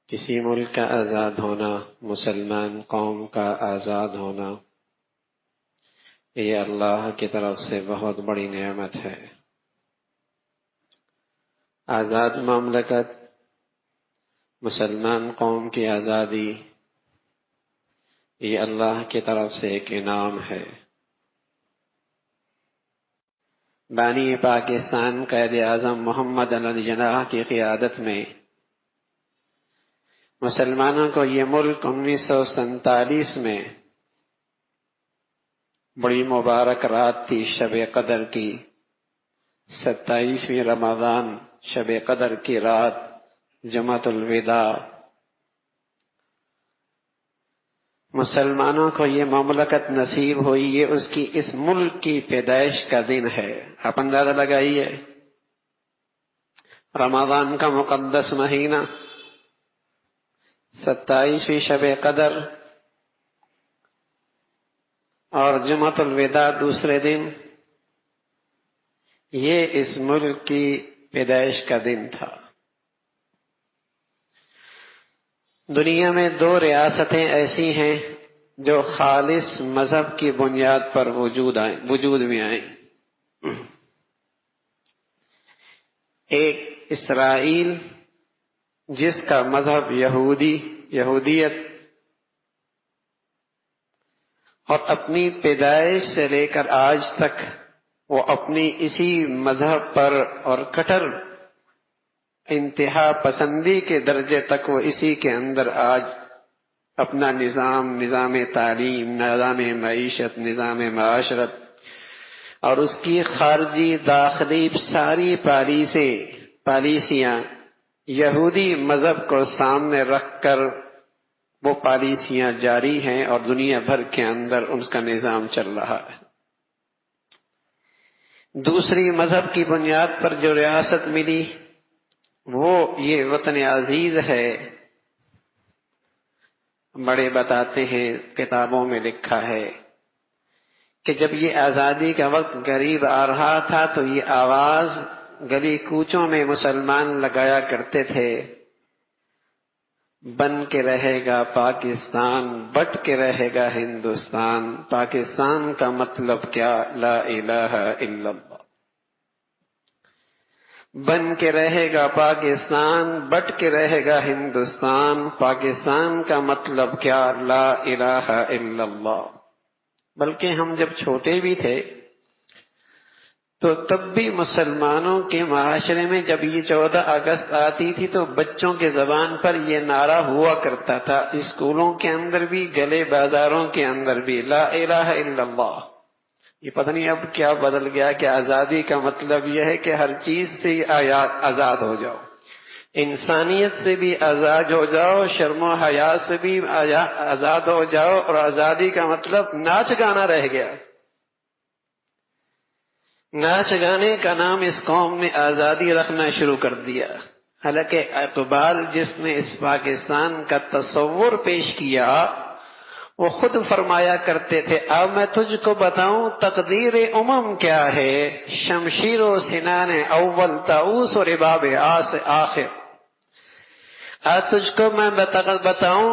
کسی ملک کا آزاد ہونا، مسلمان قوم کا آزاد ہونا، یہ اللہ کی طرف سے بہت بڑی نعمت ہے۔ آزاد مملکت، مسلمان قوم کی آزادی، یہ اللہ کی طرف سے ایک انعام ہے۔ بانی پاکستان قائد اعظم محمد علی جناح کی قیادت میں مسلمانوں کو یہ ملک 1947 میں بڑی مبارک رات تھی، شب قدر کی 27ویں رمضان، شب قدر کی رات، جمعۃ الوداع۔ مسلمانوں کو یہ مملکت نصیب ہوئی، یہ اس ملک کی پیدائش کا دن ہے۔ آپ اندازہ لگائیے، رمضان کا مقدس مہینہ، 27ویں شب قدر اور جمعۃ الوداع دوسرے دن، یہ اس ملک کی پیدائش کا دن تھا۔ دنیا میں 2 ریاستیں ایسی ہیں جو خالص مذہب کی بنیاد پر وجود میں آئیں۔ ایک اسرائیل، جس کا مذہب یہودیت اور اپنی پیدائش سے لے کر آج تک وہ اپنی اسی مذہب پر اور کٹر انتہا پسندی کے درجے تک وہ اسی کے اندر آج اپنا نظام تعلیم، نظام معیشت، نظام معاشرت اور اس کی خارجی داخلی ساری پالیسیاں یہودی مذہب کو سامنے رکھ کر وہ پالیسیاں جاری ہیں اور دنیا بھر کے اندر اس کا نظام چل رہا ہے۔ دوسری مذہب کی بنیاد پر جو ریاست ملی وہ یہ وطن عزیز ہے۔ بڑے بتاتے ہیں، کتابوں میں لکھا ہے کہ جب یہ آزادی کا وقت قریب آ رہا تھا تو یہ آواز گلی کوچوں میں مسلمان لگایا کرتے تھے، بن کے رہے گا پاکستان، بٹ کے رہے گا ہندوستان، پاکستان کا مطلب کیا؟ لا الہ الا اللہ۔ بن کے رہے گا پاکستان، بٹ کے رہے گا ہندوستان، پاکستان کا مطلب کیا؟ لا الہ الا اللہ۔ بلکہ ہم جب چھوٹے بھی تھے تو تب بھی مسلمانوں کے معاشرے میں جب یہ 14 اگست آتی تھی تو بچوں کے زبان پر یہ نعرہ ہوا کرتا تھا، اسکولوں کے اندر بھی، گلے بازاروں کے اندر بھی، لا الہ الا اللہ۔ یہ پتہ نہیں اب کیا بدل گیا کہ آزادی کا مطلب یہ ہے کہ ہر چیز سے آزاد ہو جاؤ، انسانیت سے بھی آزاد ہو جاؤ، شرم و حیا سے بھی آزاد ہو جاؤ، اور آزادی کا مطلب ناچ گانا رہ گیا۔ ناچ گانے کا نام اس قوم نے آزادی رکھنا شروع کر دیا، حالانکہ اقبال جس نے اس پاکستان کا تصور پیش کیا وہ خود فرمایا کرتے تھے، اب میں تجھ کو بتاؤں تقدیر امم کیا ہے، شمشیر و سنان اول طاؤس و رباب آخر۔ آج تجھ کو میں بتاؤں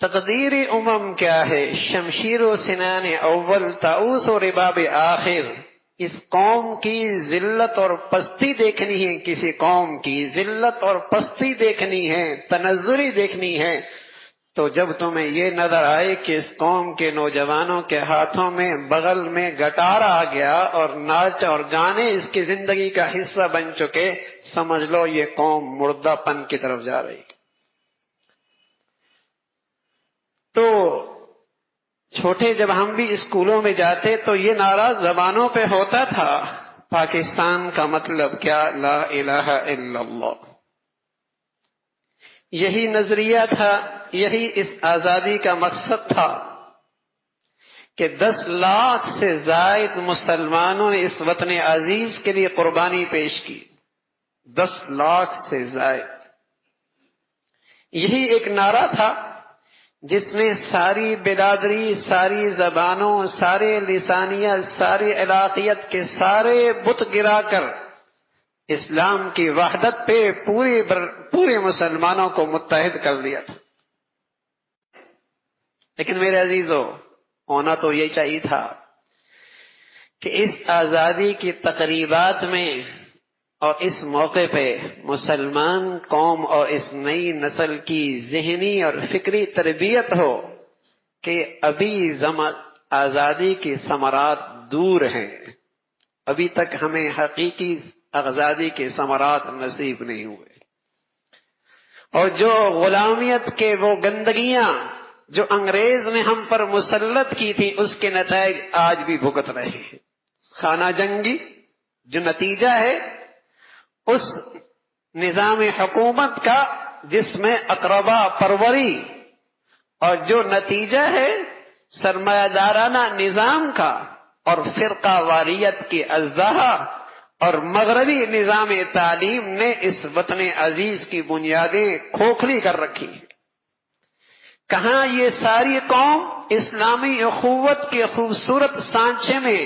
تقدیر امم کیا ہے، شمشیر و سنان اول طاؤس و رباب آخر۔ اس قوم کی ذلت اور پستی دیکھنی ہے، کسی قوم کی ذلت اور پستی دیکھنی ہے، تنزلی دیکھنی ہے، تو جب تمہیں یہ نظر آئے کہ اس قوم کے نوجوانوں کے ہاتھوں میں بغل میں گٹار آ گیا اور ناچ اور گانے اس کی زندگی کا حصہ بن چکے، سمجھ لو یہ قوم مردہ پن کی طرف جا رہی۔ تو چھوٹے جب ہم بھی اسکولوں میں جاتے تو یہ نعرہ زبانوں پہ ہوتا تھا، پاکستان کا مطلب کیا؟ لا الہ الا اللہ۔ یہی نظریہ تھا، یہی اس آزادی کا مقصد تھا کہ 10 لاکھ سے زائد مسلمانوں نے اس وطن عزیز کے لیے قربانی پیش کی، 10 لاکھ سے زائد۔ یہی ایک نعرہ تھا جس نے ساری برادری، ساری زبانوں، سارے لسانیت، سارے علاقیت کے سارے بت گرا کر اسلام کی وحدت پہ پورے مسلمانوں کو متحد کر دیا تھا. لیکن میرے عزیزو، ہونا تو یہ چاہیے تھا کہ اس آزادی کی تقریبات میں اور اس موقع پہ مسلمان قوم اور اس نئی نسل کی ذہنی اور فکری تربیت ہو کہ ابھی آزادی کی ثمرات دور ہیں، ابھی تک ہمیں حقیقی آزادی کے ثمرات نصیب نہیں ہوئے، اور جو غلامیت کے وہ گندگیاں جو انگریز نے ہم پر مسلط کی تھی اس کے نتائج آج بھی بھگت رہے ہیں. خانہ جنگی جو نتیجہ ہے اس نظام حکومت کا جس میں اقربا پروری، اور جو نتیجہ ہے سرمایہ دارانہ نظام کا اور فرقہ واریت کی ازدہا اور مغربی نظام تعلیم نے اس وطن عزیز کی بنیادیں کھوکھلی کر رکھی ہیں. کہاں یہ ساری قوم اسلامی اخوت کے خوبصورت سانچے میں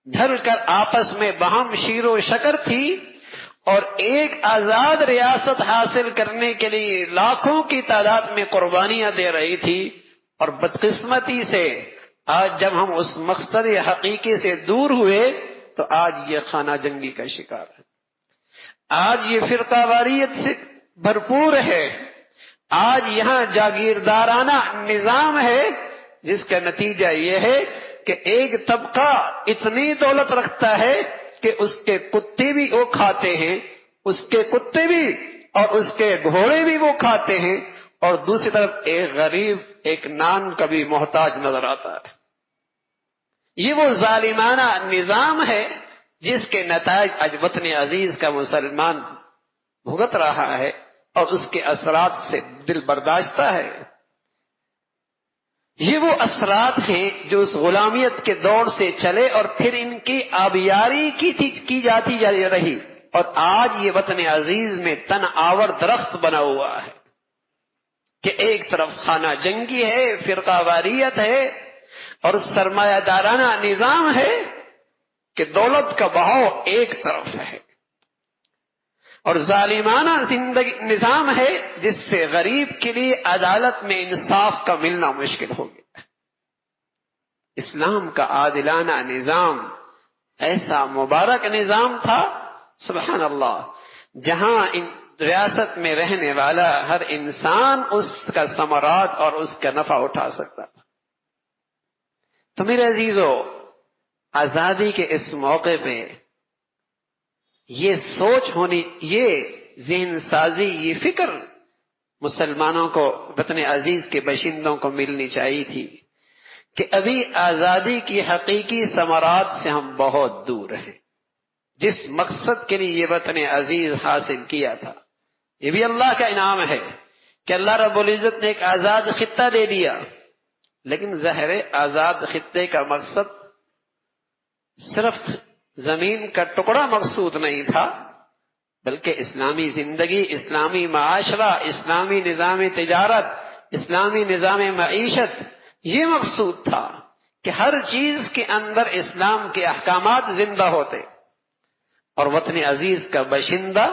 ڈھل کر آپس میں باہم شیر و شکر تھی اور ایک آزاد ریاست حاصل کرنے کے لیے لاکھوں کی تعداد میں قربانیاں دے رہی تھی، اور بدقسمتی سے آج جب ہم اس مقصد حقیقی سے دور ہوئے تو آج یہ خانہ جنگی کا شکار ہے، آج یہ فرقہ واریت سے بھرپور ہے، آج یہاں جاگیردارانہ نظام ہے جس کا نتیجہ یہ ہے کہ ایک طبقہ اتنی دولت رکھتا ہے کہ اس کے کتے بھی وہ کھاتے ہیں، اس کے کتے بھی اور اس کے گھوڑے بھی وہ کھاتے ہیں، اور دوسری طرف ایک غریب ایک نان کا بھی محتاج نظر آتا ہے. یہ وہ ظالمانہ نظام ہے جس کے نتائج آج وطن عزیز کا مسلمان بھگت رہا ہے اور اس کے اثرات سے دل برداشتہ ہے. یہ وہ اثرات ہیں جو اس غلامیت کے دور سے چلے اور پھر ان کی آبیاری کی جاتی رہی، اور آج یہ وطن عزیز میں تن آور درخت بنا ہوا ہے کہ ایک طرف خانہ جنگی ہے، فرقہ واریت ہے اور سرمایہ دارانہ نظام ہے کہ دولت کا بہاؤ ایک طرف ہے، اور ظالمانہ نظام ہے جس سے غریب کے لیے عدالت میں انصاف کا ملنا مشکل ہو گیا. اسلام کا عادلانہ نظام ایسا مبارک نظام تھا، سبحان اللہ، جہاں ریاست میں رہنے والا ہر انسان اس کا ثمرات اور اس کا نفع اٹھا سکتا تھا. تو میرے عزیزو، آزادی کے اس موقع پہ یہ سوچ ہونی، یہ ذہن سازی، یہ فکر مسلمانوں کو، وطن عزیز کے باشندوں کو ملنی چاہیے تھی کہ ابھی آزادی کی حقیقی ثمرات سے ہم بہت دور ہیں. جس مقصد کے لیے یہ وطن عزیز حاصل کیا تھا، یہ بھی اللہ کا انعام ہے کہ اللہ رب العزت نے ایک آزاد خطہ دے دیا، لیکن ظاہر آزاد خطے کا مقصد صرف زمین کا ٹکڑا مقصود نہیں تھا، بلکہ اسلامی زندگی، اسلامی معاشرہ، اسلامی نظام تجارت، اسلامی نظام معیشت، یہ مقصود تھا کہ ہر چیز کے اندر اسلام کے احکامات زندہ ہوتے، اور وطن عزیز کا باشندہ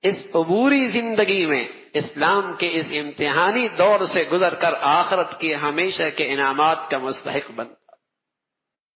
اس عبوری زندگی میں اسلام کے اس امتحانی دور سے گزر کر آخرت کی ہمیشہ کے انعامات کا مستحق بنتا.